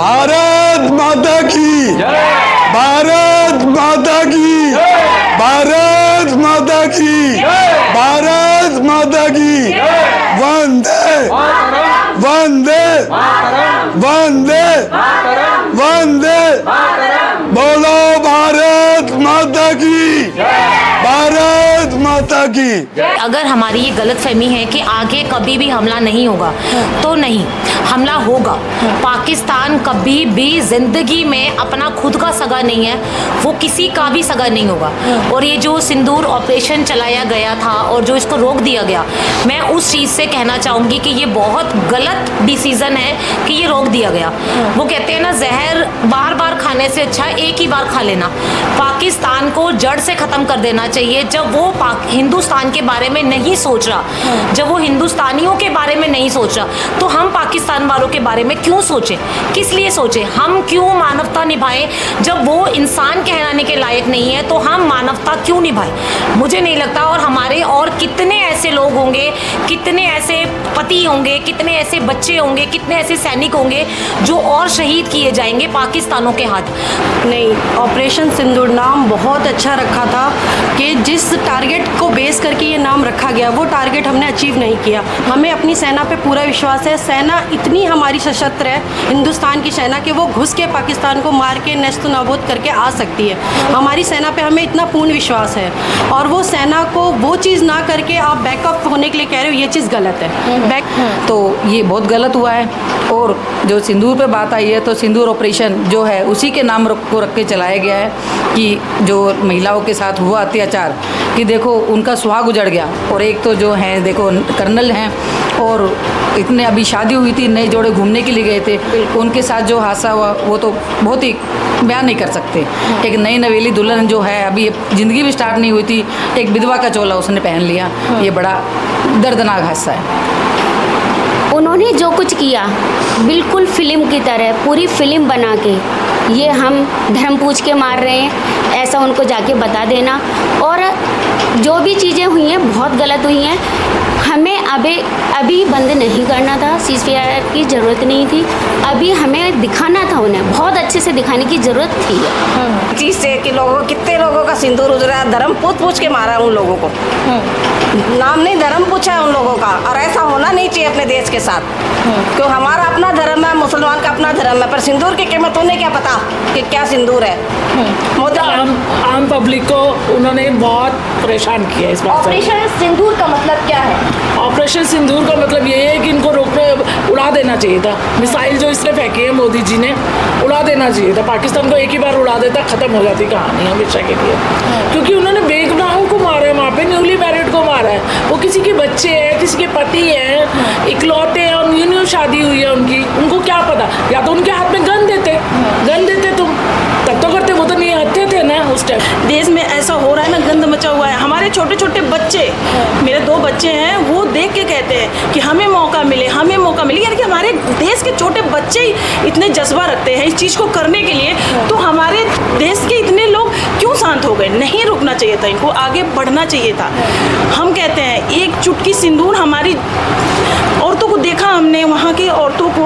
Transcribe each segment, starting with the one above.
भारत माता की, भारत माता की, भारत माता की, भारत माता की, वंदे वंदे वंदे वंदे, बोलो भारत माता की, भारत माता की। अगर हमारी ये गलतफहमी है कि आगे कभी भी हमला नहीं होगा, तो नहीं, हमला होगा। पाकिस्तान कभी भी जिंदगी में अपना खुद का सगा नहीं है, वो किसी का भी सगा नहीं होगा। और ये जो सिंदूर ऑपरेशन चलाया गया था और जो इसको रोक दिया गया, मैं उस चीज़ से कहना चाहूँगी कि ये बहुत गलत डिसीज़न है कि ये रोक दिया गया। वो कहते हैं ना, जहर बार बार खाने से अच्छा एक ही बार खा लेना। पाकिस्तान को जड़ से ख़त्म कर देना चाहिए। जब वो हिंदुस्तान के बारे में नहीं सोच रहा, जब वो हिंदुस्तानियों के बारे में नहीं सोच रहा, तो हम पाकिस्तान वालों के बारे में क्यों सोचें? किस लिए सोचें? हम क्यों मानवता निभाएं? जब वो इंसान कहलाने के लायक नहीं है तो हम मानवता क्यों निभाएं? मुझे नहीं लगता। और हमारे और कितने ऐसे लोग होंगे, कितने ऐसे पति होंगे, कितने ऐसे बच्चे होंगे, कितने ऐसे सैनिक होंगे जो और शहीद किए जाएंगे पाकिस्तानों के हाथ। नहीं, ऑपरेशन सिंदूर नाम बहुत अच्छा रखा था कि जिस टारगेट को बेस करके ये नाम रखा गया, वो टारगेट हमने अचीव नहीं किया। हमें अपनी सेना पे पूरा विश्वास है। सेना इतनी हमारी सशस्त्र है, हिंदुस्तान की सेना, कि वो घुस के पाकिस्तान को मार के नेस्त नाबूद करके आ सकती है। हमारी सेना पे हमें इतना पूर्ण विश्वास है। और वो सेना को वो चीज़ ना करके आप बैकअप होने के लिए कह रहे हो, ये चीज़ गलत है। तो ये बहुत गलत हुआ है। और जो सिंदूर पे बात आई है, तो सिंदूर ऑपरेशन जो है उसी के नाम को रख के चलाया गया है कि जो महिलाओं के साथ हुआ अत्याचार, कि देखो उनका सुहाग उजड़ गया। और एक तो जो है देखो कर्नल हैं, और इतने अभी शादी हुई थी, नए जोड़े घूमने के लिए गए थे, उनके साथ जो हादसा हुआ वो तो बहुत ही बयान नहीं कर सकते। एक नई नवेली दुल्हन जो है, अभी ज़िंदगी भी स्टार्ट नहीं हुई थी, एक विधवा का चोला उसने पहन लिया। ये बड़ा दर्दनाक हादसा है। उन्होंने जो कुछ किया बिल्कुल फिल्म की तरह, पूरी फिल्म बना के, ये हम धर्म पूछ के मार रहे हैं ऐसा उनको जाके बता देना। और जो भी चीज़ें हुई हैं बहुत गलत हुई हैं। हमें अभी बंद नहीं करना था, सीज़फायर की ज़रूरत नहीं थी। अभी हमें दिखाना था, उन्हें बहुत अच्छे से दिखाने की ज़रूरत थी। चीज़ से कि लोगों, कितने लोगों का सिंदूर उजड़ा, धर्म पूछ के मारा है उन लोगों को। नाम नहीं, धर्म पूछा है उन लोगों का। और ऐसा होना नहीं चाहिए अपने देश के साथ, क्यों हमारा अपना धर्म है, मुसलमान का अपना धर्म है। पर सिंदूर की कीमत उन्हें क्या पता कि क्या सिंदूर है। आम पब्लिक को उन्होंने बहुत परेशान किया इस बात से। ऑपरेशन सिंदूर का मतलब क्या है? ऑपरेशन सिंदूर का मतलब ये है कि इनको उड़ा देना चाहिए था। मिसाइल जो इसने फेंकी है मोदी जी ने, उड़ा देना चाहिए था। पाकिस्तान को एक ही बार उड़ा देता, ख़त्म हो जाती कहानी हमेशा के लिए। क्योंकि उन्होंने बेगुनाहों को मारा है, वहाँ पे न्यूली मैरिड को मारा है। वो किसी के बच्चे हैं, किसी के पति हैं, इकलौते हैं, और न्यू शादी हुई है उनकी। उनको क्या पता, या तो उनके हाथ में गन देते तुम तब तो करते, वो तो नहीं हत्या थे ना उस टाइम। देश में ऐसा हो रहा है ना, गंद मचा हुआ है। हमारे छोटे छोटे बच्चे, मेरे 2 बच्चे हैं, वो देख के कहते हैं कि हमें मौका मिले, हमें मौका मिले। यानी कि हमारे देश के छोटे बच्चे ही इतने जज्बा रखते हैं इस चीज़ को करने के लिए, तो हमारे देश के इतने लोग क्यों शांत हो गए? नहीं रुकना चाहिए था, इनको आगे बढ़ना चाहिए था। हम कहते हैं एक चुटकी सिंदूर, हमारी औरतों को देखा हमने, वहाँ की औरतों को,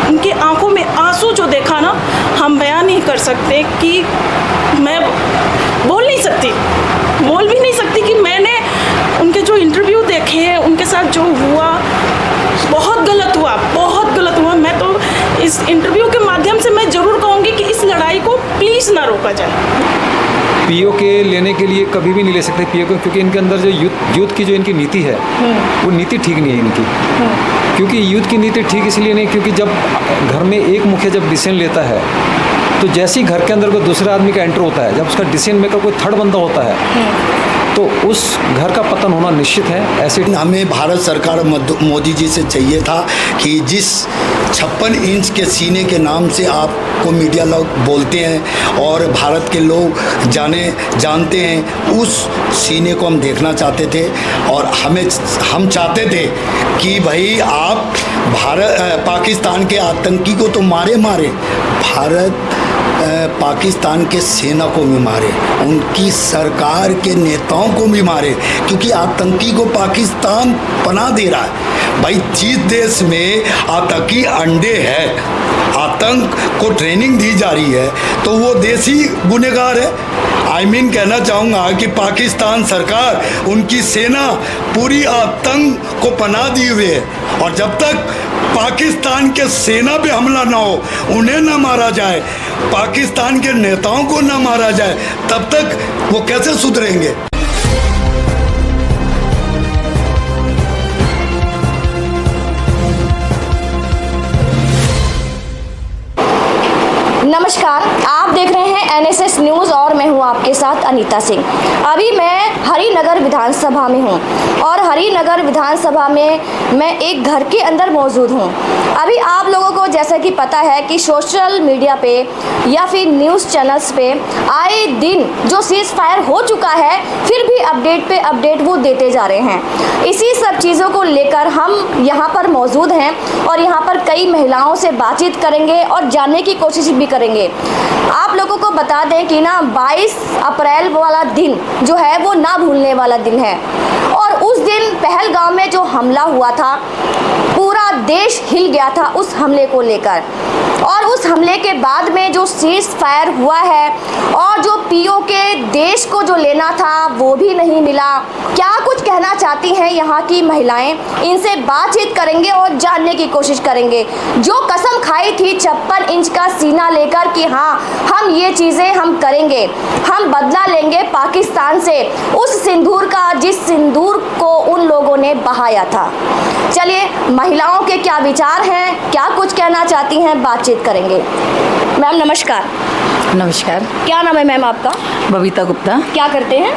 उनकी आंखों में आंसू जो देखा ना, हम बयान नहीं कर सकते। कि मैं बोल भी नहीं सकती कि मैंने उनके जो इंटरव्यू देखे हैं, उनके साथ जो हुआ बहुत गलत हुआ। मैं तो इस इंटरव्यू के माध्यम से मैं ज़रूर कहूँगी कि इस लड़ाई को प्लीज़ ना रोका जाए। पीओके लेने के लिए कभी भी नहीं ले सकते पीओके, क्योंकि इनके अंदर जो यूथ की जो इनकी नीति है, वो नीति ठीक नहीं है इनकी। क्योंकि यूथ की नीति ठीक इसलिए नहीं, क्योंकि जब घर में एक मुखिया जब डिसीजन लेता है, तो जैसे ही घर के अंदर कोई दूसरा आदमी का एंटर होता है, जब उसका डिसीजन मेकर कोई थर्ड बंदा होता है, तो उस घर का पतन होना निश्चित है। ऐसे हमें भारत सरकार मोदी जी से चाहिए था कि जिस 56 इंच के सीने के नाम से आपको मीडिया लोग बोलते हैं और भारत के लोग जानते हैं, उस सीने को हम देखना चाहते थे। और हम चाहते थे कि भाई आप पाकिस्तान के आतंकी को तो मारे, भारत पाकिस्तान के सेना को भी मारे, उनकी सरकार के नेताओं को भी मारे, क्योंकि आतंकी को पाकिस्तान पनाह दे रहा है। भाई जिस देश में आतंकी अंडे है, आतंक को ट्रेनिंग दी जा रही है, तो वो देश ही गुनहगार है। कहना चाहूँगा कि पाकिस्तान सरकार, उनकी सेना पूरी आतंक को पनाह दी हुई है, और जब तक पाकिस्तान के सेना पे हमला ना हो, उन्हें ना मारा जाए, पाकिस्तान के नेताओं को ना मारा जाए, तब तक वो कैसे सुधरेंगे। नमस्कार, आप देख रहे हैं NSS न्यूज़ और मैं हूं आपके साथ अनीता सिंह। अभी मैं हरिनगर विधानसभा में हूं और हरिनगर विधानसभा में मैं एक घर के अंदर मौजूद हूं। अभी आप लोगों को जैसा कि पता है कि सोशल मीडिया पे या फिर न्यूज़ चैनल्स पे आए दिन जो सीज़ फायर हो चुका है, फिर भी अपडेट पे अपडेट वो देते जा रहे हैं। इसी सब चीज़ों को लेकर हम यहाँ पर मौजूद हैं और यहाँ पर कई महिलाओं से बातचीत करेंगे और जानने की कोशिश भी करेंगे। आप लोगों को बता दें कि ना 22 अप्रैल वाला दिन जो है वो ना भूलने वाला दिन है, और उस दिन पहलगाम में जो हमला हुआ था, पूरा देश हिल गया था उस हमले को लेकर, और उस हमले के बाद में जो सीज फायर हुआ है और जो POK देश को जो लेना था वो भी नहीं मिला। क्या कुछ कहना चाहती हैं यहाँ की महिलाएं, इनसे बातचीत करेंगे और जानने की कोशिश करेंगे। जो कसम खाई थी 56 इंच का सीना लेकर कि हाँ हम ये चीज़ें हम करेंगे, हम बदला लेंगे पाकिस्तान से उस सिंदूर का जिस सिंदूर को उन लोगों ने बहाया था। चलिए महिलाओं के क्या विचार हैं, क्या कुछ कहना चाहती हैं, बातचीत करेंगे। मैम नमस्कार। नमस्कार। क्या नाम है मैम आपका? बबीता गुप्ता। क्या करते हैं?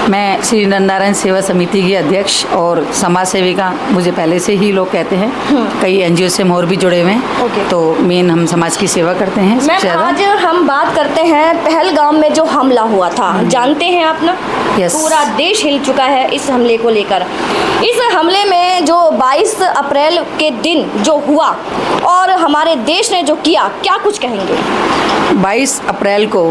मैं श्री नरनारायण सेवा समिति की अध्यक्ष और समाज सेविका, मुझे पहले से ही लोग कहते हैं। कई NGO से हम और भी जुड़े हुए हैं, तो मेन हम समाज की सेवा करते हैं। मैम आज हम बात करते हैं पहलगाम में जो हमला हुआ था, जानते हैं आप ना? पूरा देश हिल चुका है इस हमले को लेकर। इस हमले में जो 22 अप्रैल के दिन जो हुआ और हमारे देश ने जो किया, क्या कुछ कहेंगे? 22 अप्रैल को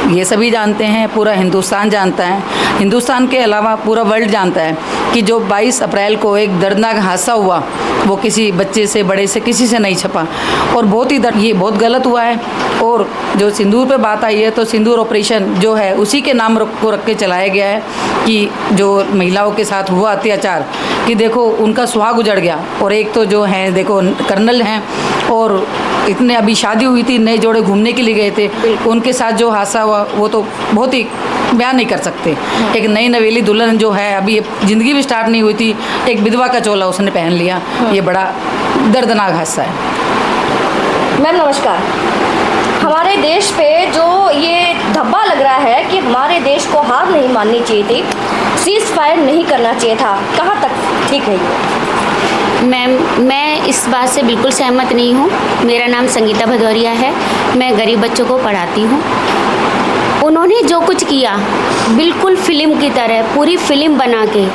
ये सभी जानते हैं, पूरा हिंदुस्तान जानता है, हिंदुस्तान के अलावा पूरा वर्ल्ड जानता है कि जो 22 अप्रैल को एक दर्दनाक हादसा हुआ, वो किसी बच्चे से, बड़े से, किसी से नहीं छपा, और बहुत ही ये बहुत गलत हुआ है। और जो सिंदूर पे बात आई है, तो सिंदूर ऑपरेशन जो है उसी के नाम को रख के चलाया गया है कि जो महिलाओं के साथ हुआ अत्याचार, कि देखो उनका सुहाग उजड़ गया। और एक तो जो है देखो कर्नल हैं, और इतने अभी शादी हुई थी, नए जोड़े घूमने के लिए गए थे, उनके साथ जो हादसा हुआ वो तो बहुत ही बयान नहीं कर सकते। एक नई नवेली दुल्हन जो है, अभी ज़िंदगी भी स्टार्ट नहीं हुई थी, एक विधवा का चोला उसने पहन लिया। ये बड़ा दर्दनाक हादसा है। मैम नमस्कार। हमारे देश पे जो ये धब्बा लग रहा है कि हमारे देश को हार नहीं माननी चाहिए थी, सीज फायर नहीं करना चाहिए था, कहाँ तक ठीक है? मैम मैं इस बात से बिल्कुल सहमत नहीं हूँ। मेरा नाम संगीता भदौरिया है, मैं गरीब बच्चों को पढ़ाती हूँ। उन्होंने जो कुछ किया बिल्कुल फिल्म की तरह, पूरी फिल्म बना के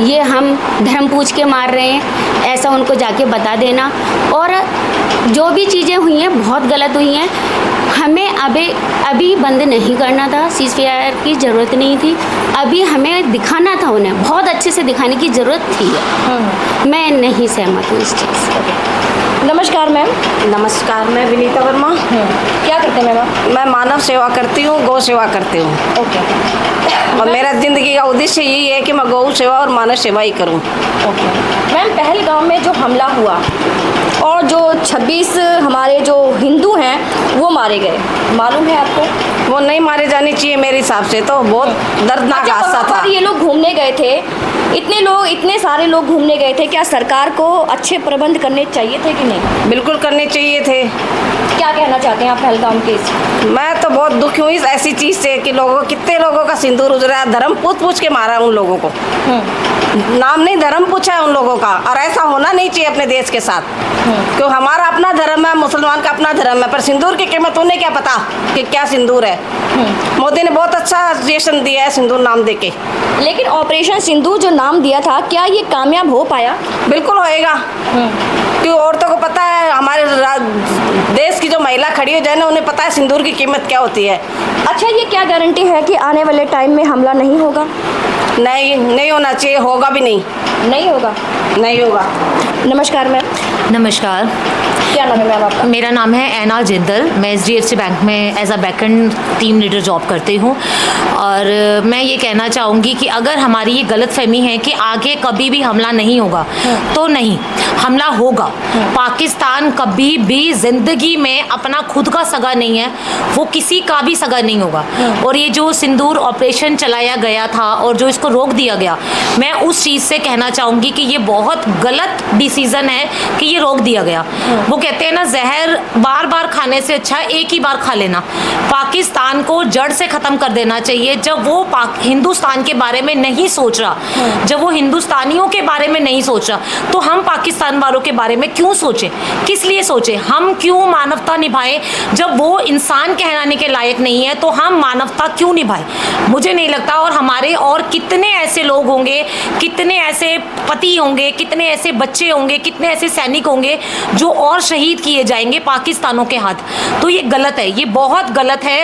ये हम धर्म पूछ के मार रहे हैं, ऐसा उनको जाके बता देना। और जो भी चीज़ें हुई हैं बहुत गलत हुई हैं, हमें अभी बंद नहीं करना था, सीज फायर की ज़रूरत नहीं थी, अभी हमें दिखाना था, उन्हें बहुत अच्छे से दिखाने की ज़रूरत थी। मैं नहीं सहमत हूँ इस चीज़ से। नमस्कार मैम। नमस्कार, मैं विनीता वर्मा। क्या करते हैं मैम? मैं मानव सेवा करती हूँ, गौ सेवा करती हूँ। ओके। और मेरा ज़िंदगी का उद्देश्य यही है कि मैं गौ सेवा और मानव सेवा ही करूँ। ओके मैम, पहलगाम में जो हमला हुआ और जो 26 हमारे जो हिंदू हैं वो मारे गए, मालूम है आपको? वो नहीं मारे जाने चाहिए मेरे हिसाब से, तो बहुत दर्दनाक हादसा था। ये लोग घूमने गए थे, इतने सारे लोग घूमने गए थे, क्या सरकार को अच्छे प्रबंध करने चाहिए थे कि नहीं? बिल्कुल करने चाहिए थे। क्या कहना चाहते हैं आप पहलगाम के? मैं तो बहुत दुखी हूँ इस ऐसी चीज़ से कि कितने लोगों का सिंदूर उजड़ा, धर्म पूछ के मारा उन लोगों को। नाम नहीं धर्म पूछा है उन लोगों का, और ऐसा होना नहीं चाहिए अपने देश के साथ। क्यों, हमारा अपना धर्म है, मुसलमान का अपना धर्म है, पर सिंदूर की कीमत उन्हें क्या पता कि क्या सिंदूर है। मोदी ने बहुत अच्छा सजेशन दिया है सिंदूर नाम देके। लेकिन ऑपरेशन सिंदूर जो नाम दिया था, क्या ये कामयाब हो पाया? बिल्कुल होएगा, क्यों औरतों को पता है, हमारे देश की जो महिला खड़ी हो जाए ना, उन्हें पता है सिंदूर की कीमत क्या होती है। अच्छा, ये क्या गारंटी है कि आने वाले टाइम में हमला नहीं होगा? नहीं होना चाहिए, होगा भी नहीं। नहीं होगा। नहीं होगा। नमस्कार मैम, नमस्कार, क्या नाम है मैम आपका? मेरा नाम है ऐना जिंदल। मैं HDFC बैंक में as a backend team leader job करती हूँ। और मैं ये कहना चाहूँगी कि अगर हमारी ये गलतफहमी है कि आगे कभी भी हमला नहीं होगा, तो नहीं, हमला होगा। पाकिस्तान कभी भी ज़िंदगी में अपना खुद का सगा नहीं है, वो किसी का भी सगा नहीं होगा। और ये जो सिंदूर ऑपरेशन चलाया गया था और जो इसको रोक दिया गया, मैं उस चीज़ से कहना चाहूँगी कि ये बहुत गलत डिसीज़न है कि ये रोक दिया गया। वो कहते हैं ना, जहर बार बार खाने से अच्छा एक ही बार खा लेना। पाकिस्तान को जड़ से ख़त्म कर देना चाहिए। जब वो हिंदुस्तान के बारे में नहीं सोच रहा, जब वो हिंदुस्तानियों के बारे में नहीं सोच रहा, तो हम पाकिस्तान वालों के बारे में क्यों सोचें? किस लिए सोचें? हम क्यों मानवता निभाएं? जब वो इंसान कहलाने के लायक नहीं है, तो हम मानवता क्यों निभाएं? मुझे नहीं लगता। और हमारे और कितने ऐसे लोग होंगे, कितने ऐसे पति होंगे, कितने ऐसे बच्चे होंगे, कितने ऐसे सैनिक होंगे जो और शहीद किए जाएंगे पाकिस्तानों के हाथ। तो ये गलत है, ये बहुत गलत है।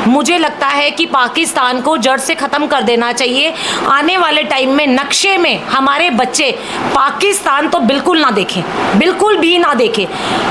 मुझे लगता है कि पाकिस्तान को जड़ से ख़त्म कर देना चाहिए। आने वाले टाइम में नक्शे में हमारे बच्चे पाकिस्तान तो बिल्कुल ना देखें, बिल्कुल भी ना देखें।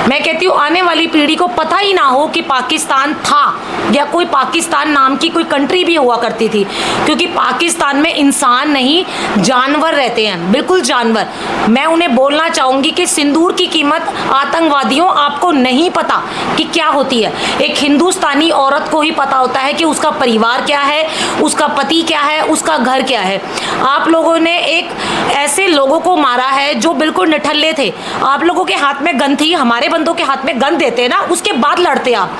मैं कहती हूँ आने वाली पीढ़ी को पता ही ना हो कि पाकिस्तान था, या कोई पाकिस्तान नाम की कोई कंट्री भी हुआ करती थी। क्योंकि पाकिस्तान में इंसान नहीं, जानवर रहते हैं, बिल्कुल जानवर। मैं उन्हें बोलना चाहूँगी कि सिंदूर की कीमत, आतंकवादियों, आपको नहीं पता कि क्या होती है। एक हिंदुस्तानी औरत को ही पता होता है कि उसका परिवार क्या है, उसका पति क्या है, उसका घर क्या है। आप लोगों ने एक ऐसे लोगों को मारा है जो बिल्कुल निठल्ले थे। आप लोगों के हाथ में गन थी, हमारे बंदों के हाथ में गन देते ना, उसके बाद लड़ते आप,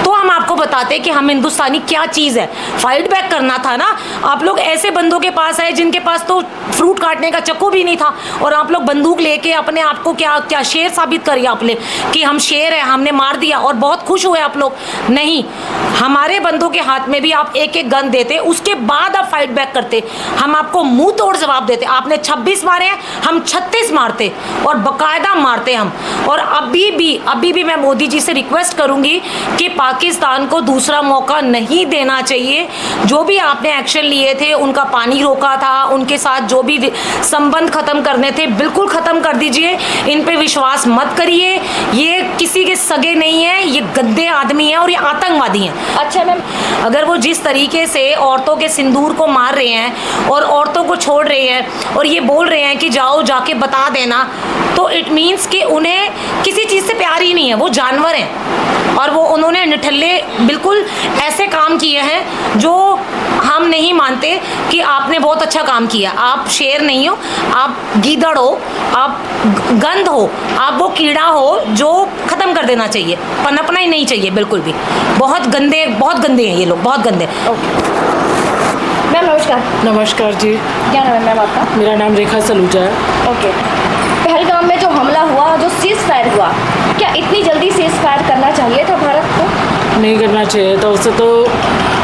तो हम आपको बताते कि हम हिंदुस्तानी क्या चीज़ है। फाइट बैक करना था ना। आप लोग ऐसे बंदों के पास आए जिनके पास तो फ्रूट काटने का चाकू भी नहीं था, और आप लोग बंदूक लेके अपने आप को क्या शेर साबित करिए आपने कि हम शेर हैं, हमने मार दिया, और बहुत खुश हुए आप लोग। नहीं, हमारे बंदों के हाथ में भी आप एक एक गन देते, उसके बाद आप फाइट बैक करते। हम आपको मुंह तोड़ जवाब देते। आपने 26 मारे हैं, हम 36 मारते, और बाकायदा मारते हम। और अभी भी मैं मोदी जी से रिक्वेस्ट करूंगी कि पाकिस्तान को दूसरा मौका नहीं देना चाहिए। जो भी आपने एक्शन लिए थे, उनका पानी रोका था, उनके साथ जो भी संबंध खत्म करने थे, बिल्कुल खत्म कर दीजिए। इन पे विश्वास मत करिए। ये किसी के सगे नहीं है, ये गंदे आदमी हैं और ये आतंकवादी हैं। अच्छा मैम, अगर वो जिस तरीके से औरतों के सिंदूर को मार रहे हैं और औरतों को छोड़ रहे हैं और ये बोल रहे हैं कि जाओ जाके बता देना, तो इट मीन्स कि उन्हें किसी चीज़ से प्यार ही नहीं है। वो जानवर हैं, और वो उन्होंने निठल्ले बिल्कुल ऐसे काम किए हैं जो हम नहीं मानते कि आपने बहुत अच्छा काम किया। आप शेर नहीं हो, आप गीदड़ हो, आप गंद हो, आप वो कीड़ा हो जो ख़त्म कर देना चाहिए, पनपना ही नहीं चाहिए बिल्कुल भी। बहुत गंदे हैं ये लोग, बहुत गंदे। मैम नमस्कार, नमस्कार जी, क्या नाम है मैम आपका? मेरा नाम रेखा सलूजा है। ओके, पहलगाम में जो हमला हुआ, जो सीज फायर हुआ, क्या इतनी जल्दी सीज फायर करना चाहिए था भारत को? नहीं करना चाहिए था, उससे तो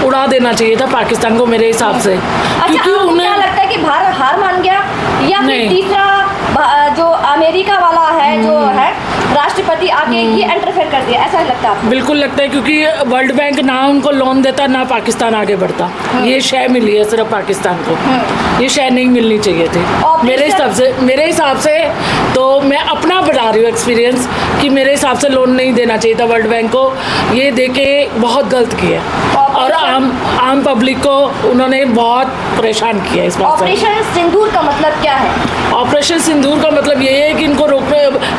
उड़ा देना चाहिए था पाकिस्तान को मेरे हिसाब से। अच्छा, क्योंकि आपको उन्हें क्या लगता है कि भारत हार मान गया, या फिर नहीं। तीसरा जो अमेरिका वाला है, जो है राष्ट्रपति, आके ये इंटरफेयर कर दिया, ऐसा लगता है आपको? बिल्कुल लगता है, क्योंकि वर्ल्ड बैंक ना उनको लोन देता, ना पाकिस्तान आगे बढ़ता। ये शय मिली है सिर्फ पाकिस्तान को, ये शय नहीं मिलनी चाहिए थी मेरे हिसाब से। तो मैं अपना बढ़ा रही हूँ एक्सपीरियंस कि मेरे हिसाब से लोन नहीं देना चाहिए था वर्ल्ड बैंक को। ये देके बहुत गलत किया, और आम पब्लिक को उन्होंने बहुत परेशान किया इस बात से। ऑपरेशन सिंदूर का मतलब क्या है? ऑपरेशन सिंदूर का मतलब ये है कि इनको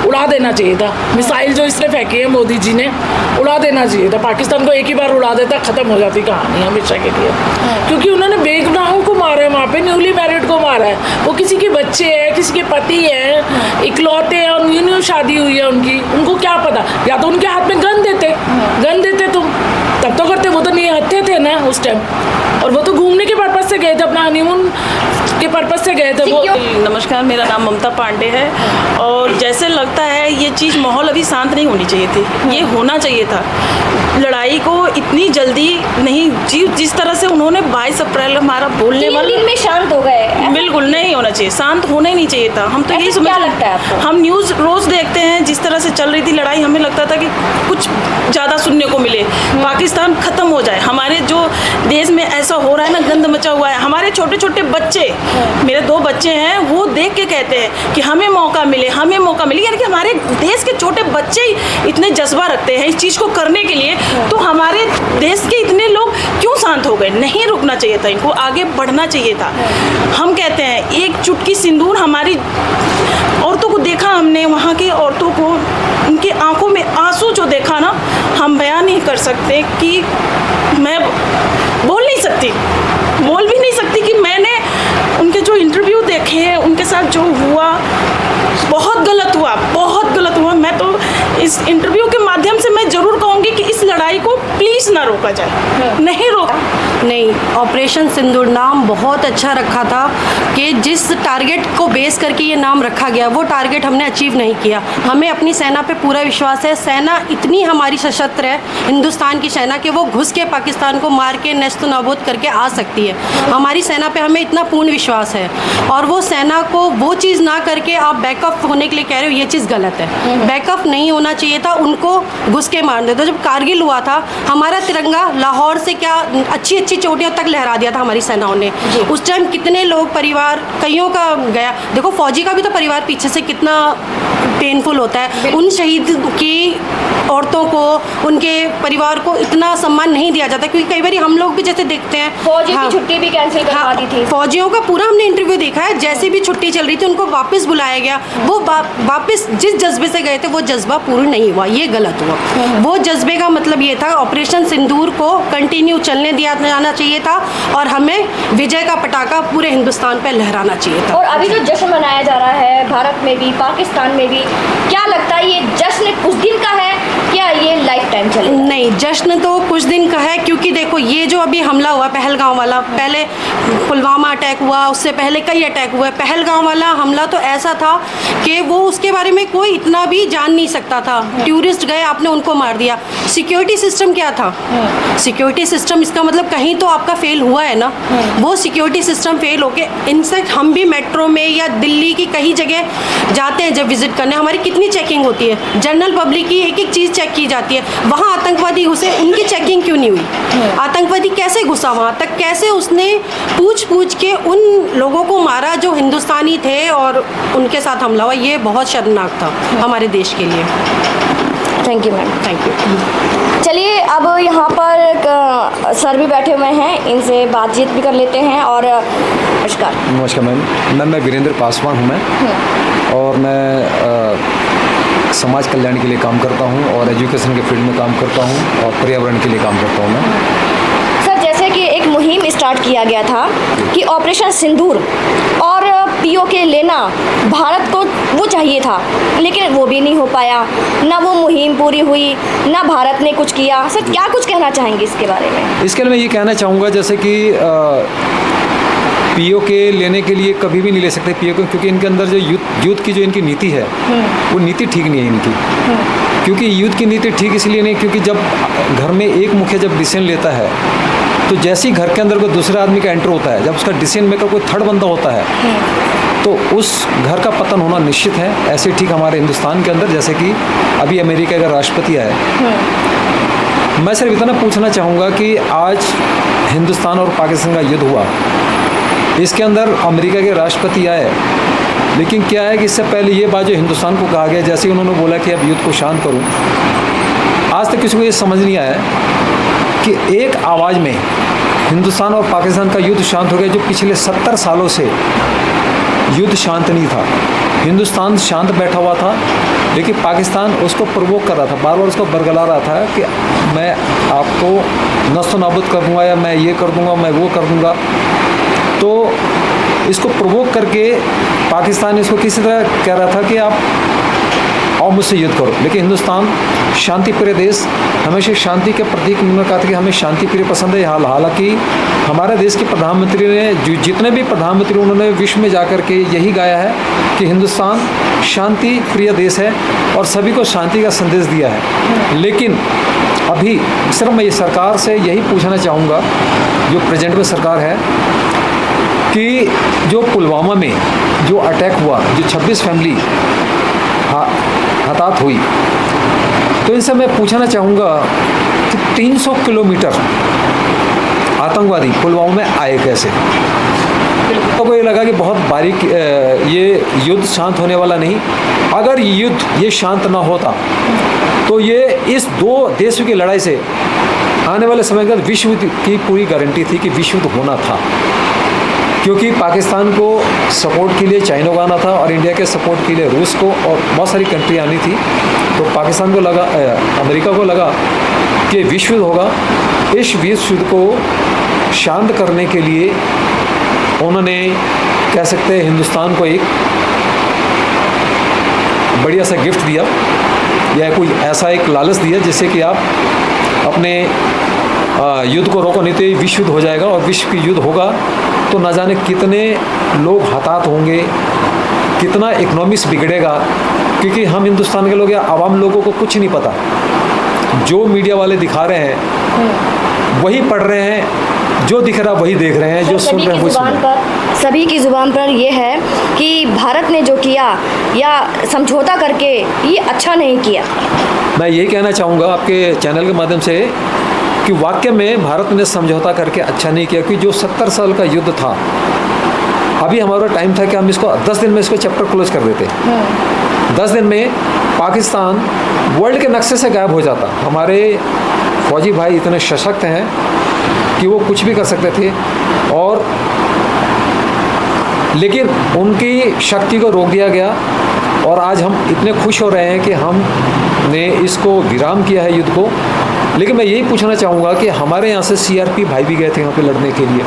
उड़ा देना चाहिए था। मिसाइल जो इसने फेंकी है मोदी जी ने, उड़ा देना चाहिए था। पाकिस्तान को एक ही बार उड़ा देता, खत्म हो जाती कहानी हमेशा के लिए। क्योंकि उन्होंने बेगुनाहों को मारा है, वहाँ पे न्यूली मैरिड को मारा है। वो किसी के बच्चे हैं, किसी के पति हैं, इकलौते हैं, और न्यू शादी हुई है उनकी, उनको क्या पता। या तो उनके हाथ में गन देते तुम, तब तो करते। वो तो नहीं हत्थे थे ना उस टाइम, और वो तो घूमने के पर्पज से गए थे, अपना हनीमून के पर्पज से गए थे वो। नमस्कार, मेरा नाम ममता पांडे है और जैसे लगता है ये चीज़ माहौल अभी शांत नहीं होनी चाहिए थी, ये होना चाहिए था। लड़ाई को इतनी जल्दी नहीं, जिस तरह से उन्होंने 22 अप्रैल हमारा बोलने 3 वाला दिन में शांत हो गए। बिल्कुल नहीं होना चाहिए, शांत होना ही नहीं चाहिए था। हम तो ऐसे यही समझ क्या लगता है आपको? हम न्यूज़ रोज़ देखते हैं, जिस तरह से चल रही थी लड़ाई, हमें लगता था कि कुछ ज़्यादा सुनने को मिले, पाकिस्तान ख़त्म हो जाए। हमारे जो देश में ऐसा हो रहा है ना, गंद मचा हुआ है। हमारे छोटे छोटे बच्चे, मेरे 2 बच्चे हैं, वो देख के कहते हैं कि हमें मौका मिले, हमें मौका मिले। यानी कि हमारे देश के छोटे बच्चे ही इतने जज्बा रखते हैं इस चीज़ को करने के लिए, तो हमारे देश के इतने लोग क्यों शांत हो गए? नहीं रुकना चाहिए था, इनको आगे बढ़ना चाहिए था। हम कहते हैं एक चुटकी सिंदूर, हमारी औरतों को देखा हमने, वहाँ की औरतों को, उनकी आंखों में आंसू जो देखा ना, हम बयान नहीं कर सकते कि मैं बोल भी नहीं सकती कि मैंने उनके जो इंटरव्यू देखे, उनके साथ जो हुआ बहुत गलत हुआ, बहुत गलत हुआ। मैं तो इस इंटरव्यू के माध्यम से मैं ज़रूर कहूँगी कि इस लड़ाई को प्लीज़ ना रोका जाए, नहीं रोका। नहीं, ऑपरेशन सिंदूर नाम बहुत अच्छा रखा था कि जिस टारगेट को बेस करके ये नाम रखा गया वो टारगेट हमने अचीव नहीं किया। हमें अपनी सेना पे पूरा विश्वास है, सेना इतनी हमारी सशस्त्र है, हिंदुस्तान की सेना, कि वो घुस के पाकिस्तान को मार के नेस्त नाबूद करके आ सकती है। हमारी सेना पे हमें इतना पूर्ण विश्वास है और वो सेना को वो चीज़ ना करके आप बैकअप होने के लिए कह रहे हो, ये चीज़ गलत है। बैकअप नहीं होना चाहिए था, उनको घुस के मार देता। जब कारगिल हुआ था, हमारा तिरंगा लाहौर से क्या अच्छी अच्छी चोटियों तक लहरा दिया था हमारी सेनाओं ने। उस टाइम कितने लोग, परिवार कईयों का गया। देखो फौजी का भी तो परिवार पीछे से कितना पेनफुल होता है। उन शहीद की औरतों को, उनके परिवार को इतना सम्मान नहीं दिया जाता, क्योंकि कई बार हम लोग भी जैसे देखते हैं फौजी की छुट्टी भी कैंसिल करवा दी थी। फौजियों का पूरा हमने इंटरव्यू देखा है, जैसे भी छुट्टी चल रही थी उनको वापस बुलाया गया। वो वापस जिस जज्बे से गए थे वो जज्बा पूर्ण नहीं हुआ, ये गलत हुआ। वो जज्बे का मतलब ये था, ऑपरेशन सिंदूर को कंटिन्यू चलने दिया जाना चाहिए था और हमें विजय का पटाखा पूरे हिंदुस्तान पे लहराना चाहिए था। और अभी जो जश्न मनाया जा रहा है भारत में भी, पाकिस्तान में भी, क्या लगता है ये जश्न कुछ दिन का है क्या ये लाइफ टाइम चलेगा? नहीं, जश्न तो कुछ दिन का है, क्योंकि देखो ये जो अभी हमला हुआ पहलगांव वाला, पहले पुलवामा अटैक हुआ, उससे पहले कई अटैक हुए। पहलगांव वाला हमला तो ऐसा था कि वो उसके बारे में कोई इतना भी जान नहीं सकता था। टूरिस्ट गए, आपने उनको मार दिया। सिक्योरिटी सिस्टम क्या था? सिक्योरिटी सिस्टम, इसका मतलब कहीं तो आपका फेल हुआ है ना। वो सिक्योरिटी सिस्टम फेल होके, इनफैक्ट हम भी मेट्रो में या दिल्ली की कई जगह जाते हैं जब विजिट करने, हमारी कितनी चेकिंग होती है, जनरल पब्लिक की एक एक चीज़ चेक की जाती है। वहाँ आतंकवादी घुसे, उनकी चेकिंग क्यों नहीं हुई? आतंकवादी कैसे घुसा वहाँ तक, कैसे उसने पूछ के उन लोगों को मारा जो हिंदुस्तानी थे और उनके साथ हमला हुआ? ये बहुत शर्मनाक था हमारे देश के लिए। Thank you ma'am. Thank you. चलिए अब यहाँ पर सर भी बैठे हुए हैं, इनसे बातचीत भी कर लेते हैं। और नमस्कार। नमस्कार मैम, मैं वीरेंद्र पासवान हूँ मैं, और मैं समाज कल्याण के लिए काम करता हूँ और एजुकेशन के फील्ड में काम करता हूँ और पर्यावरण के लिए काम करता हूँ मैं। सर, जैसे कि एक मुहिम स्टार्ट किया गया था कि ऑपरेशन सिंदूर और पीओके लेना भारत को वो चाहिए था, लेकिन वो भी नहीं हो पाया, ना वो मुहिम पूरी हुई, ना भारत ने कुछ किया। सर, क्या कुछ कहना चाहेंगे इसके बारे में? इसके लिए मैं ये कहना चाहूँगा, जैसे कि पीओके लेने के लिए कभी भी नहीं ले सकते पीओके, क्योंकि इनके अंदर जो यूथ की जो इनकी नीति है वो नीति ठीक नहीं है इनकी। क्योंकि यूथ की नीति ठीक इसलिए नहीं, क्योंकि जब घर में एक मुखिया जब डिसीजन लेता है तो जैसे ही घर के अंदर कोई दूसरे आदमी का एंटर होता है, जब उसका डिसीजन मेकर कोई थर्ड बंदा होता है तो उस घर का पतन होना निश्चित है। ऐसे ठीक हमारे हिंदुस्तान के अंदर, जैसे कि अभी अमेरिका का राष्ट्रपति आए, मैं सिर्फ इतना पूछना चाहूँगा कि आज हिंदुस्तान और पाकिस्तान का युद्ध हुआ, इसके अंदर अमेरिका के राष्ट्रपति आए, लेकिन क्या है कि इससे पहले ये बात जो हिंदुस्तान को कहा गया, जैसे उन्होंने बोला कि अब युद्ध को शांत करूं, आज तक किसी को ये समझ नहीं आया कि एक आवाज़ में हिंदुस्तान और पाकिस्तान का युद्ध शांत हो गया, जो पिछले 70 सालों से युद्ध शांत नहीं था। हिंदुस्तान शांत बैठा हुआ था, लेकिन पाकिस्तान उसको प्रवोक कर रहा था, बार बार उसको बरगला रहा था कि मैं आपको नस्तो नाबूद कर दूँगा, या मैं ये कर दूँगा, मैं वो कर दूँगा। तो इसको प्रवोक करके पाकिस्तान इसको किसी तरह कह रहा था कि आप आओ मुझसे युद्ध करो। लेकिन हिंदुस्तान शांति प्रिय देश, हमेशा शांति के प्रतीक उन्होंने कहा था कि हमें शांति प्रिय पसंद है। हालांकि हमारे देश के प्रधानमंत्री ने जितने भी प्रधानमंत्री उन्होंने विश्व में जाकर के यही गाया है कि हिंदुस्तान शांति प्रिय देश है और सभी को शांति का संदेश दिया है। लेकिन अभी सिर्फ मैं ये सरकार से यही पूछना चाहूँगा, जो प्रेजेंट में सरकार है, कि जो पुलवामा में जो अटैक हुआ, जो 26 फैमिली हताहत हुई, तो इनसे मैं पूछना चाहूँगा कि 300 किलोमीटर आतंकवादी पुलवामा में आए कैसे? तो ये लगा कि बहुत बारीक ये युद्ध शांत होने वाला नहीं। अगर युद्ध ये शांत ना होता तो ये इस दो देशों की लड़ाई से आने वाले समय के विश्व युद्ध की पूरी गारंटी थी कि विश्व युद्ध होना था, क्योंकि पाकिस्तान को सपोर्ट के लिए चाइना को आना था और इंडिया के सपोर्ट के लिए रूस को और बहुत सारी कंट्री आनी थी। तो पाकिस्तान को लगा, अमेरिका को लगा कि विश्व युद्ध होगा। इस विश्व युद्ध को शांत करने के लिए उन्होंने, कह सकते हैं, हिंदुस्तान को एक बढ़िया सा गिफ्ट दिया या कोई ऐसा एक लालच दिया जिससे कि आप अपने युद्ध को रोको, नहीं तो ये विश्व युद्ध हो जाएगा और विश्व की युद्ध होगा तो न जाने कितने लोग हताहत होंगे, कितना इकोनॉमिक्स बिगड़ेगा। क्योंकि हम हिंदुस्तान के लोग या आवाम लोगों को कुछ नहीं पता, जो मीडिया वाले दिखा रहे हैं वही पढ़ रहे हैं, जो दिख रहा वही देख रहे हैं, जो सुन रहे हैं वही सुन रहे हैं। सभी की ज़ुबान पर ये है कि भारत ने जो किया या समझौता करके ये अच्छा नहीं किया। मैं यही कहना चाहूँगा आपके चैनल के माध्यम से कि वाकई में भारत ने समझौता करके अच्छा नहीं किया, क्योंकि जो 70 साल का युद्ध था, अभी हमारा टाइम था कि हम इसको 10 दिन में इसको चैप्टर क्लोज कर देते। 10 दिन में पाकिस्तान वर्ल्ड के नक्शे से गायब हो जाता। हमारे फौजी भाई इतने सशक्त हैं कि वो कुछ भी कर सकते थे, और लेकिन उनकी शक्ति को रोक दिया गया। और आज हम इतने खुश हो रहे हैं कि हमने इसको विराम किया है युद्ध को। लेकिन मैं यही पूछना चाहूँगा कि हमारे यहाँ से सीआरपी भाई भी गए थे यहाँ पे लड़ने के लिए,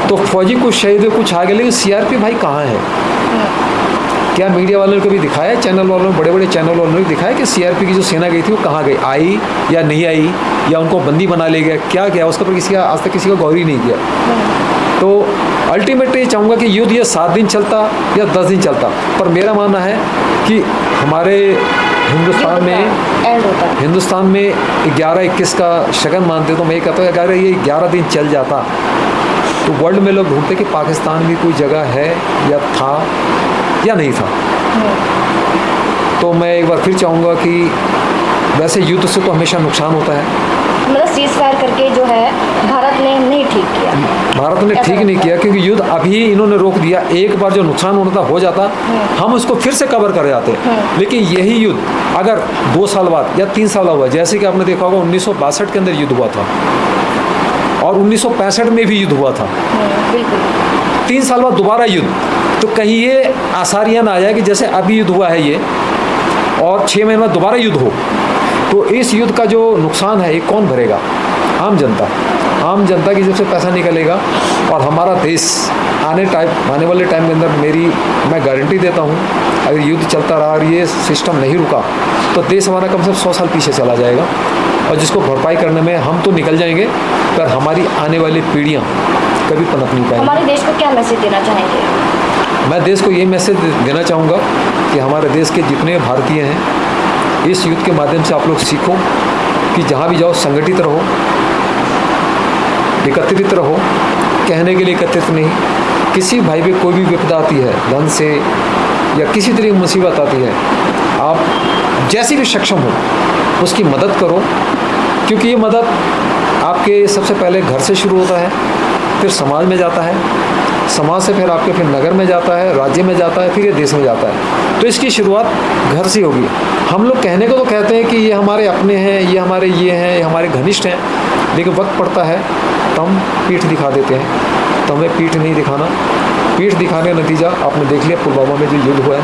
तो फौजी कुछ शहीद हुए, कुछ आ गए, लेकिन सीआरपी भाई कहाँ है? क्या मीडिया वालों ने कभी दिखाया, चैनल वालों ने, बड़े बड़े चैनल वालों ने दिखाया कि सीआरपी की जो सेना गई थी वो कहाँ गई, आई या नहीं आई, या उनको बंदी बना ले गया, क्या किया उसके ऊपर किसी का आज तक किसी का गौर ही नहीं किया। तो अल्टीमेटली चाहूँगा कि युद्ध ये 7 दिन चलता या 10 दिन चलता, पर मेरा मानना है कि हमारे हिंदुस्तान में 11-21 का शगन मानते, तो मैं ये कहता हूँ अगर ये 11 दिन चल जाता तो वर्ल्ड में लोग ढूंढते कि पाकिस्तान भी कोई जगह है या था या नहीं था। तो मैं एक बार फिर चाहूँगा कि वैसे युद्ध से तो हमेशा नुकसान होता है, मतलब सीज फायर करके जो है भारत ने नहीं ठीक किया। भारत ने ठीक नहीं किया, क्योंकि युद्ध अभी इन्होंने रोक दिया। एक बार जो नुकसान होना था हो जाता, हम उसको फिर से कवर कर जाते। लेकिन यही युद्ध अगर 2 साल बाद या 3 साल हुआ, जैसे कि आपने देखा होगा 1962 के अंदर युद्ध हुआ था और 1965 में भी युद्ध हुआ था, 3 साल बाद दोबारा युद्ध, तो कहीं ये आसारियाँ ना आ जाए कि जैसे अभी युद्ध हुआ है ये और 6 महीने बाद दोबारा युद्ध हो, तो इस युद्ध का जो नुकसान है ये कौन भरेगा? आम जनता की जब से पैसा निकलेगा। और हमारा देश आने वाले टाइम के अंदर मैं गारंटी देता हूँ, अगर युद्ध चलता रहा और ये सिस्टम नहीं रुका तो देश हमारा कम से कम 100 साल पीछे चला जाएगा, और जिसको भरपाई करने में हम तो निकल जाएंगे, पर हमारी आने वाली पीढ़ियाँ कभी पनप नहीं पाएंगी। हमारे देश को क्या मैसेज देना चाहेंगे? मैं देश को ये मैसेज देना चाहूँगा कि हमारे देश के जितने भारतीय हैं, इस युद्ध के माध्यम से आप लोग सीखो कि जहाँ भी जाओ संगठित रहो, एकत्रित रहो। कहने के लिए एकत्रित नहीं, किसी भाई पे कोई भी विपदा आती है, धन से या किसी तरह की मुसीबत आती है, आप जैसी भी सक्षम हो उसकी मदद करो, क्योंकि ये मदद आपके सबसे पहले घर से शुरू होता है, फिर समाज में जाता है, समाज से फिर आपके फिर नगर में जाता है, राज्य में जाता है, फिर ये देश में जाता है। तो इसकी शुरुआत घर से होगी। हम लोग कहने को तो कहते हैं कि ये हमारे अपने हैं, ये हमारे ये हैं, ये हमारे घनिष्ठ हैं, लेकिन वक्त पड़ता है तो हम पीठ दिखा देते हैं। तो हमें पीठ नहीं दिखाना। पीठ दिखाने का नतीजा आपने देख लिया, पुलवामा में जो युद्ध हुआ है,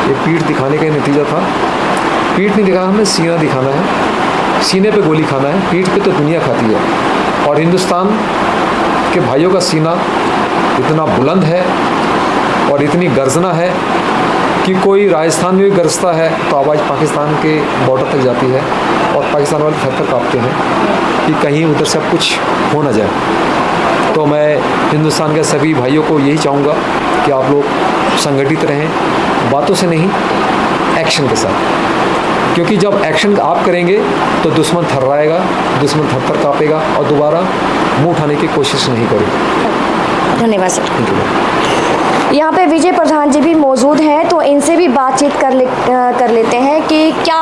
ये पीठ दिखाने का नतीजा था। पीठ नहीं दिखाना, हमें सीना दिखाना है, सीने पे गोली खाना है। पीठ पे तो दुनिया खाती है, और हिंदुस्तान के भाइयों का सीना इतना बुलंद है और इतनी गर्जना है कि कोई राजस्थान में भी गरजता है तो आवाज़ पाकिस्तान के बॉर्डर तक जाती है और पाकिस्तान वाले थर-थर काँपते हैं कि कहीं उधर से अब कुछ हो ना जाए। तो मैं हिंदुस्तान के सभी भाइयों को यही चाहूँगा कि आप लोग संगठित रहें, बातों से नहीं, एक्शन के साथ। क्योंकि जब एक्शन आप करेंगे तो दुश्मन थर्राएगा, दुश्मन थर-थर काँपेगा और दोबारा मुँह उठाने की कोशिश नहीं करेगा। धन्यवाद सर। यहाँ पे विजय प्रधान जी भी मौजूद हैं, तो इनसे भी बातचीत कर लेते हैं कि क्या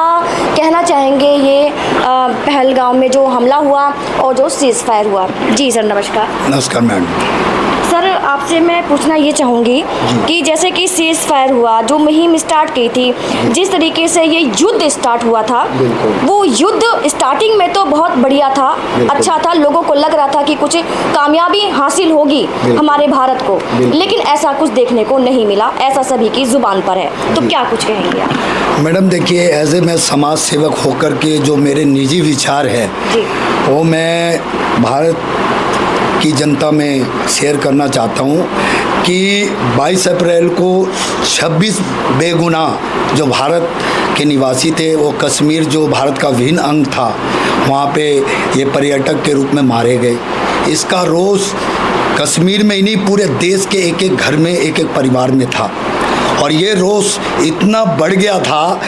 कहना चाहेंगे ये पहलगाम में जो हमला हुआ और जो सीज़ फायर हुआ। जी सर, नमस्कार। नमस्कार मैडम। सर, आपसे मैं पूछना ये चाहूँगी कि जैसे कि सीज़ फायर हुआ, जो मुहिम स्टार्ट की थी, जिस तरीके से ये युद्ध स्टार्ट हुआ था, वो युद्ध स्टार्टिंग में तो बहुत बढ़िया था, अच्छा था, लोगों को लग रहा था कि कुछ कामयाबी हासिल होगी हमारे भारत को, लेकिन ऐसा कुछ देखने को नहीं मिला, ऐसा सभी की ज़ुबान पर है। तो क्या कुछ कहेंगे आप? मैडम देखिए, एज ए मैं समाज सेवक होकर के जो मेरे निजी विचार है वो मैं भारत की जनता में शेयर करना चाहता हूँ कि 22 अप्रैल को 26 बेगुनाह जो भारत के निवासी थे, वो कश्मीर जो भारत का भिन्न अंग था, वहाँ पे ये पर्यटक के रूप में मारे गए। इसका रोष कश्मीर में ही नहीं, पूरे देश के एक एक घर में, एक एक परिवार में था। और ये रोष इतना बढ़ गया था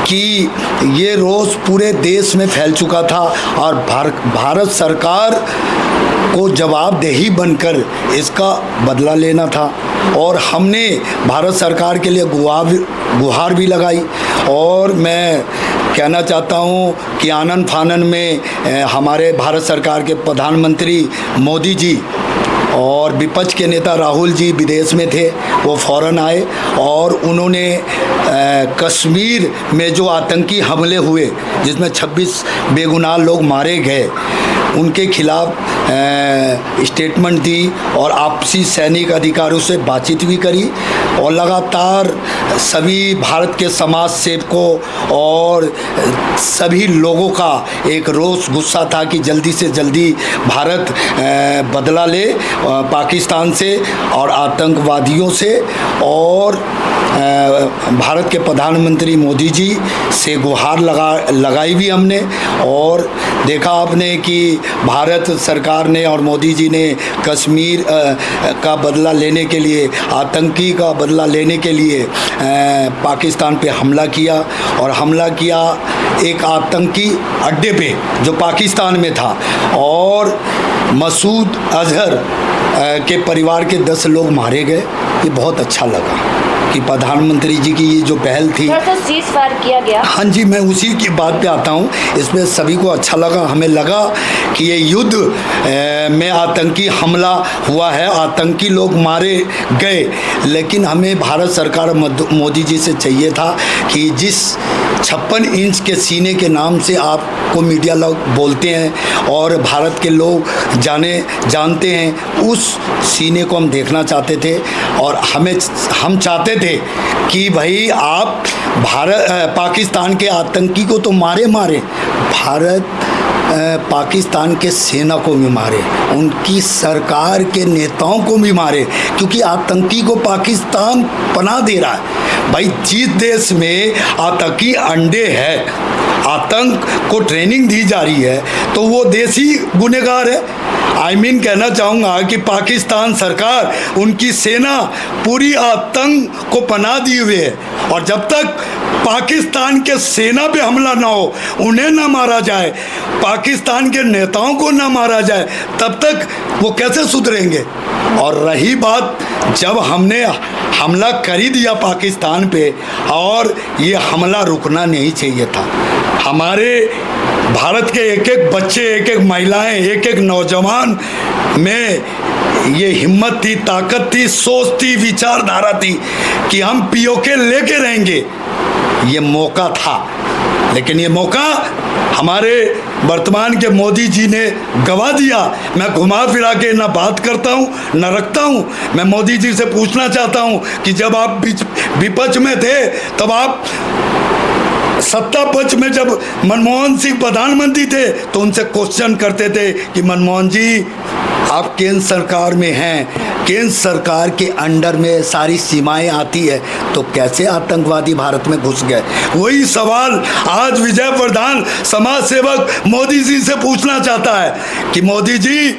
कि ये रोष पूरे देश में फैल चुका था और भारत सरकार को जवाबदेही बनकर इसका बदला लेना था। और हमने भारत सरकार के लिए गुहार भी लगाई। और मैं कहना चाहता हूँ कि आनन फानन में हमारे भारत सरकार के प्रधानमंत्री मोदी जी और विपक्ष के नेता राहुल जी विदेश में थे, वो फ़ौरन आए और उन्होंने कश्मीर में जो आतंकी हमले हुए, जिसमें 26 बेगुनाह लोग मारे गए, उनके खिलाफ स्टेटमेंट दी और आपसी सैनिक अधिकारियों से बातचीत भी करी। और लगातार सभी भारत के समाज सेवकों और सभी लोगों का एक रोष गुस्सा था कि जल्दी से जल्दी भारत बदला ले पाकिस्तान से और आतंकवादियों से। और भारत के प्रधानमंत्री मोदी जी से गुहार लगाई भी हमने। और देखा आपने कि भारत सरकार ने और मोदी जी ने कश्मीर का बदला लेने के लिए, आतंकी का बदला लेने के लिए पाकिस्तान पे हमला किया। और हमला किया एक आतंकी अड्डे पे जो पाकिस्तान में था। और मसूद अजहर के परिवार के 10 लोग मारे गए। ये बहुत अच्छा लगा कि प्रधानमंत्री जी की ये जो पहल थी, सीज़ फायर किया गया। हाँ जी, मैं उसी की बात पे आता हूँ। इसमें सभी को अच्छा लगा। हमें लगा कि ये युद्ध में आतंकी हमला हुआ है, आतंकी लोग मारे गए, लेकिन हमें भारत सरकार मोदी जी से चाहिए था कि जिस 56 इंच के सीने के नाम से आपको मीडिया लोग बोलते हैं और भारत के लोग जानते हैं, उस सीने को हम देखना चाहते थे। और हम चाहते थे कि भाई आप पाकिस्तान के आतंकी को तो मारे, भारत पाकिस्तान के सेना को भी मारे, उनकी सरकार के नेताओं को भी मारे, क्योंकि आतंकी को पाकिस्तान पनाह दे रहा है। भाई जिस देश में आतंकी अंडे है, आतंक को ट्रेनिंग दी जा रही है, तो वो देश ही गुनहगार है। कहना चाहूँगा कि पाकिस्तान सरकार, उनकी सेना पूरी आतंक को पनाह दिए हुए है। और जब तक पाकिस्तान के सेना पे हमला ना हो, उन्हें ना मारा जाए, पाकिस्तान के नेताओं को ना मारा जाए, तब तक वो कैसे सुधरेंगे। और रही बात, जब हमने हमला कर ही दिया पाकिस्तान पे, और ये हमला रुकना नहीं चाहिए था। हमारे भारत के एक एक बच्चे, एक एक महिलाएं, एक एक नौजवान में ये हिम्मत थी, ताकत थी, सोच थी, विचारधारा थी कि हम पीओके लेके रहेंगे। ये मौका था, लेकिन ये मौका हमारे वर्तमान के मोदी जी ने गवा दिया। मैं घुमा फिरा के ना बात करता हूँ ना रखता हूँ। मैं मोदी जी से पूछना चाहता हूँ कि जब आप विपक्ष में थे, तब आप सत्ता पक्ष में जब मनमोहन सिंह प्रधानमंत्री थे, तो उनसे क्वेश्चन करते थे कि मनमोहन जी आप केंद्र सरकार में हैं, केंद्र सरकार के अंडर में सारी सीमाएं आती है, तो कैसे आतंकवादी भारत में घुस गए? वही सवाल आज विजय प्रधान समाज सेवक मोदी जी से पूछना चाहता है कि मोदी जी,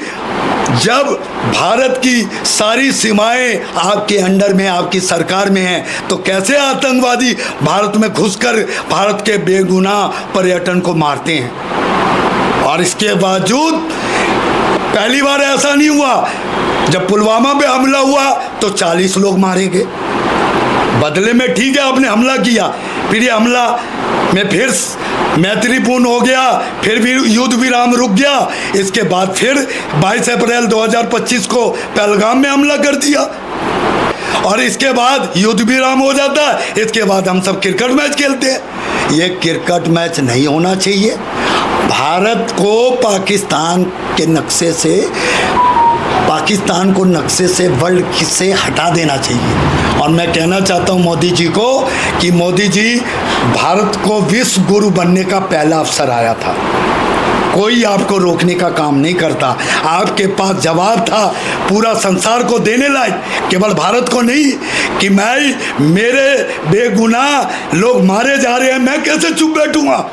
जब भारत की सारी सीमाएं आपके अंडर में, आपकी सरकार में हैं, तो कैसे आतंकवादी भारत में घुसकर भारत के बेगुनाह पर्यटन को मारते हैं? और इसके बावजूद पहली बार ऐसा नहीं हुआ, जब पुलवामा पे हमला हुआ तो 40 लोग मारे गए। बदले में ठीक है आपने हमला किया, फिर ये हमला में फिर मैत्रीपूर्ण हो गया, फिर भी युद्ध विराम रुक गया। इसके बाद फिर 22 अप्रैल 2025 को पहलगाम में हमला कर दिया और इसके बाद युद्ध विराम हो जाता है। इसके बाद हम सब क्रिकेट मैच खेलते हैं। ये क्रिकेट मैच नहीं होना चाहिए। भारत को पाकिस्तान को नक्शे से वर्ल्ड से हटा देना चाहिए। और मैं कहना चाहता हूं मोदी जी को कि मोदी जी, भारत को विश्व गुरु बनने का पहला अवसर आया था, कोई आपको रोकने का काम नहीं करता। आपके पास जवाब था पूरा संसार को देने लायक, केवल भारत को नहीं, कि मेरे बेगुनाह लोग मारे जा रहे हैं, मैं कैसे चुप बैठूंगा?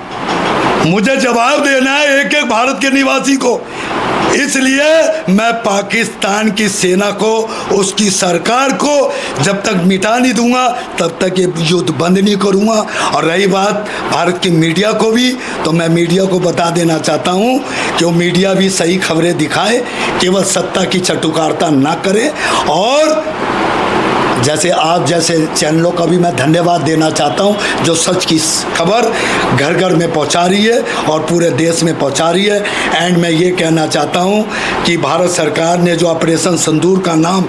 मुझे जवाब देना है एक एक भारत के निवासी को। इसलिए मैं पाकिस्तान की सेना को, उसकी सरकार को जब तक मिटा नहीं दूंगा तब तक ये युद्ध बंद नहीं करूंगा। और रही बात भारत की मीडिया को भी, तो मैं मीडिया को बता देना चाहता हूं कि वो मीडिया भी सही खबरें दिखाए, केवल सत्ता की चटुकारता ना करे। और जैसे आप जैसे चैनलों का भी मैं धन्यवाद देना चाहता हूं, जो सच की खबर घर घर में पहुंचा रही है और पूरे देश में पहुंचा रही है। एंड मैं ये कहना चाहता हूं कि भारत सरकार ने जो ऑपरेशन सिंदूर का नाम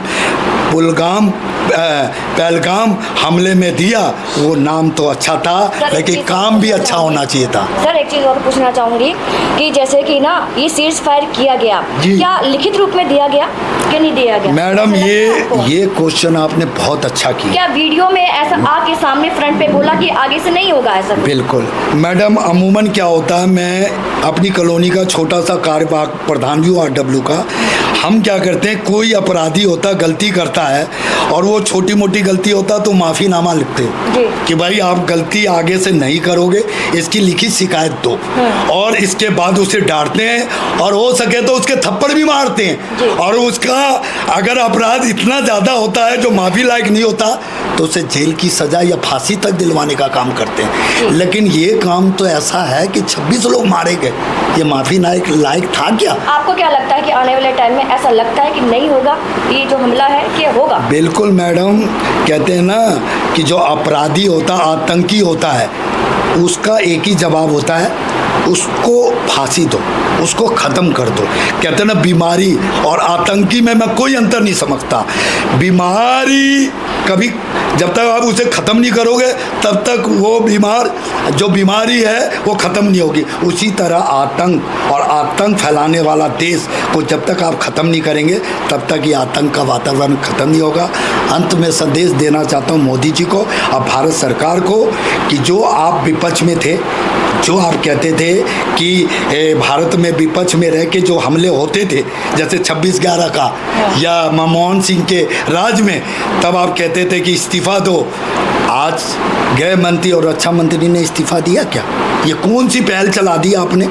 पहलगाम हमले में दिया, वो नाम तो अच्छा था, लेकिन काम भी अच्छा होना चाहिए था। सर एक चीज़ और पूछना चाहूँगी कि जैसे कि ना ये सीज फायर किया गया, क्या लिखित रूप में दिया गया कि नहीं दिया गया? मैडम ये क्वेश्चन आपने बहुत अच्छा किया। क्या वीडियो में ऐसा आपके सामने फ्रंट पे बोला कि आगे से नहीं होगा ऐसा? बिल्कुल मैडम, अमूमन क्या होता है, मैं अपनी कॉलोनी का छोटा सा कार्यपालक प्रधान भी हूँ RW का। हम क्या करते हैं, कोई अपराधी होता, गलती करता है और वो छोटी मोटी गलती होता तो माफ़ीनामा लिखते हैं कि भाई आप गलती आगे से नहीं करोगे, इसकी लिखित शिकायत दो। और इसके बाद उसे डांटते हैं और हो सके तो उसके थप्पड़ भी मारते हैं। और उसका अगर अपराध इतना ज़्यादा होता है जो माफ़ी लायक नहीं होता तो उसे जेल की सज़ा या फांसी तक दिलवाने का काम करते हैं। लेकिन ये काम तो ऐसा है कि 26 लोग मारे गए, ये माफ़ी लायक था क्या? आपको क्या लगता है कि आने वाले टाइम में ऐसा लगता है कि नहीं होगा ये जो हमला है कि होगा? बिल्कुल मैडम, कहते हैं ना कि जो अपराधी होता, आतंकी होता है, उसका एक ही जवाब होता है, उसको फांसी दो, उसको ख़त्म कर दो। कहते हैं ना, बीमारी और आतंकी में मैं कोई अंतर नहीं समझता। बीमारी कभी जब तक आप उसे ख़त्म नहीं करोगे तब तक वो जो बीमारी है वो ख़त्म नहीं होगी। उसी तरह आतंक फैलाने वाला देश को जब तक आप ख़त्म नहीं करेंगे तब तक ये आतंक का वातावरण ख़त्म नहीं होगा। अंत में संदेश देना चाहता हूँ मोदी जी को और भारत सरकार को कि जो आप विपक्ष में थे, जो आप कहते थे कि भारत में विपक्ष में रह के जो हमले होते थे, जैसे 26/11 का या मनमोहन सिंह के राज में, तब आप कहते थे कि इस्तीफ़ा दो। आज गृह मंत्री और रक्षा मंत्री ने इस्तीफ़ा दिया क्या? ये कौन सी पहल चला दी आपने?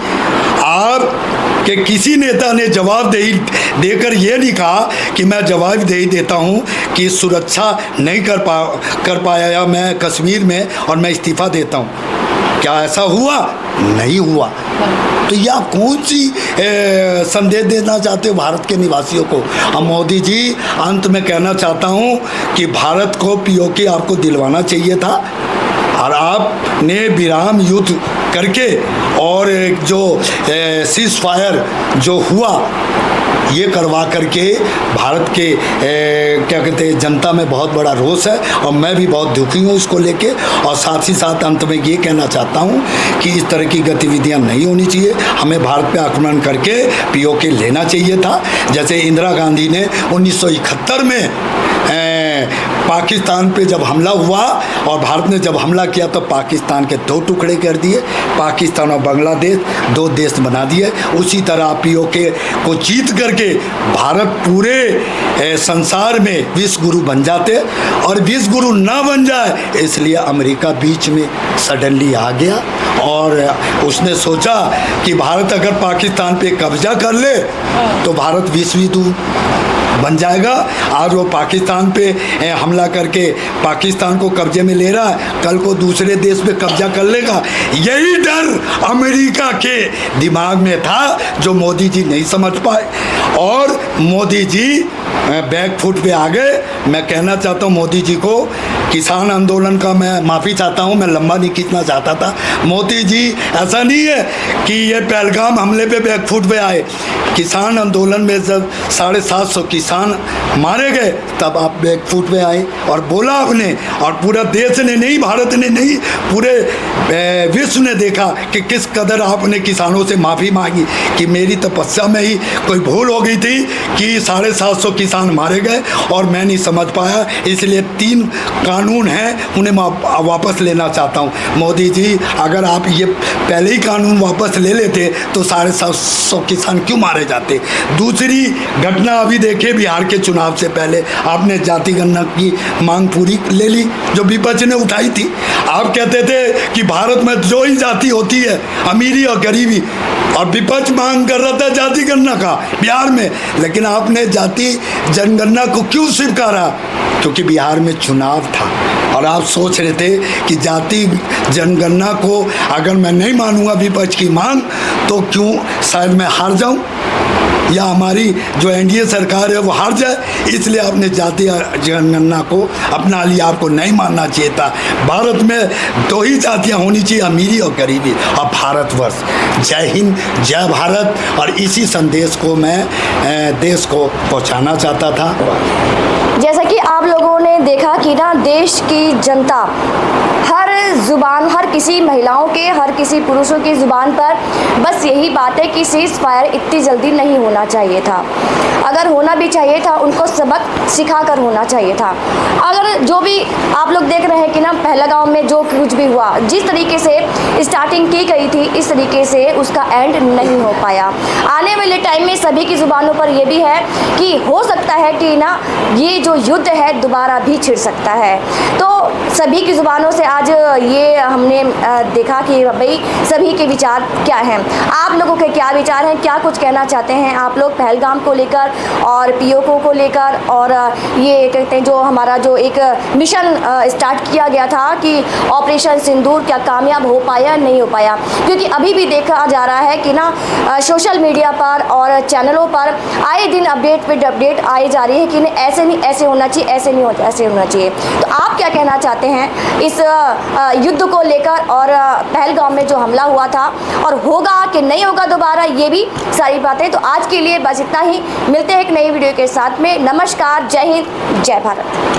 आप के किसी नेता ने जवाब देकर ये नहीं कहा कि मैं जवाब दे ही देता हूँ कि सुरक्षा नहीं कर पाया मैं कश्मीर में और मैं इस्तीफ़ा देता हूँ। क्या ऐसा हुआ? नहीं हुआ। तो ये आप कौन सी संदेश देना चाहते हो भारत के निवासियों को? अब मोदी जी, अंत में कहना चाहता हूँ कि भारत को POK आपको दिलवाना चाहिए था और आपने विराम युद्ध करके और एक जो सीज फायर जो हुआ ये करवा करके भारत के क्या कहते हैं जनता में बहुत बड़ा रोष है और मैं भी बहुत दुखी हूँ इसको लेके। और साथ ही साथ अंत में ये कहना चाहता हूँ कि इस तरह की गतिविधियाँ नहीं होनी चाहिए। हमें भारत पे आक्रमण करके POK लेना चाहिए था, जैसे इंदिरा गांधी ने 1971 में पाकिस्तान पे जब हमला हुआ और भारत ने जब हमला किया तो पाकिस्तान के 2 टुकड़े कर दिए, पाकिस्तान और बांग्लादेश 2 देश बना दिए। उसी तरह POK को जीत करके भारत पूरे संसार में विश्व गुरु बन जाते, और विश्व गुरु ना बन जाए इसलिए अमेरिका बीच में सडनली आ गया और उसने सोचा कि भारत अगर पाकिस्तान पे कब्जा कर ले तो भारत विश्व गुरु बन जाएगा। आज वो पाकिस्तान पे हमला करके पाकिस्तान को कब्जे में ले रहा है, कल को दूसरे देश पे कब्जा कर लेगा। यही डर अमेरिका के दिमाग में था जो मोदी जी नहीं समझ पाए, और मोदी जी बैक फुट पे आ गए। मैं कहना चाहता हूँ मोदी जी को, किसान आंदोलन का मैं माफ़ी चाहता हूँ, मैं लंबा नहीं खींचना चाहता था। मोदी जी ऐसा नहीं है कि ये पहलगाम हमले पे बैक फुट पे आए। किसान आंदोलन में जब 750 किसान मारे गए तब आप बैक फुट पे आए और बोला आपने, और पूरा देश ने नहीं, भारत ने नहीं, पूरे विश्व ने देखा कि किस कदर आपने किसानों से माफ़ी मांगी कि मेरी तपस्या में ही कोई भूल हो गई थी कि 750 किसान मारे गए और मैं नहीं समझ पाया, इसलिए 3 कानून हैं उन्हें वापस लेना चाहता हूँ। मोदी जी अगर आप ये पहले ही कानून वापस ले लेते तो 750 किसान क्यों मारे जाते। दूसरी घटना अभी देखिए, बिहार के चुनाव से पहले आपने जाति गणना की मांग पूरी ले ली जो विपक्ष ने उठाई थी। आप कहते थे कि भारत में 2 ही जाति होती है, अमीरी और गरीबी, और विपक्ष मांग कर रहा था जाति गणना का बिहार में, लेकिन आपने जाति जनगणना को क्यों स्वीकारा? क्योंकि बिहार में चुनाव था और आप सोच रहे थे कि जाति जनगणना को अगर मैं नहीं मानूंगा विपक्ष की मांग तो क्यों शायद मैं हार जाऊं या हमारी जो NDA सरकार है वो हार जाए, इसलिए आपने जाति जनगणना को अपना लिया। आपको नहीं मानना चाहिए था। भारत में 2 ही जातियाँ होनी चाहिए, अमीरी और गरीबी, और भारतवर्ष। जय हिंद, जय भारत। और इसी संदेश को मैं देश को पहुंचाना चाहता था। जैसा कि आप लोगों ने देखा कि ना देश की जनता हर ज़ुबान, हर किसी महिलाओं के, हर किसी पुरुषों की ज़ुबान पर बस यही बात है कि सीज़ फायर इतनी जल्दी नहीं होना चाहिए था। अगर होना भी चाहिए था उनको सबक सिखा कर होना चाहिए था। अगर जो भी आप लोग देख रहे हैं कि ना पहलगाम में जो कुछ भी हुआ, जिस तरीके से स्टार्टिंग की गई थी इस तरीके से उसका एंड नहीं हो पाया। आने वाले टाइम में सभी की ज़ुबानों पर यह भी है कि हो सकता है कि ना ये जो युद्ध है दोबारा भी छिड़ सकता है। तो सभी की ज़ुबानों से आज ये हमने देखा कि भाई सभी के विचार क्या हैं, आप लोगों के क्या विचार हैं, क्या कुछ कहना चाहते हैं आप लोग पहलगाम को लेकर और POK को लेकर, और ये कहते हैं जो हमारा जो एक मिशन स्टार्ट किया गया था कि ऑपरेशन सिंदूर क्या कामयाब हो पाया नहीं हो पाया। क्योंकि अभी भी देखा जा रहा है कि ना सोशल मीडिया पर और चैनलों पर आए दिन अपडेट पे अपडेट आई जा रही है कि नहीं ऐसे नहीं ऐसे होना चाहिए, ऐसे नहीं होता ऐसे होना चाहिए। तो आप क्या कहना चाहते हैं इस युद्ध को लेकर और पहलगाम में जो हमला हुआ था, और होगा कि नहीं होगा दोबारा, ये भी सारी बातें। तो आज के लिए बस इतना ही, मिलते हैं एक नई वीडियो के साथ में। नमस्कार, जय हिंद, जय भारत।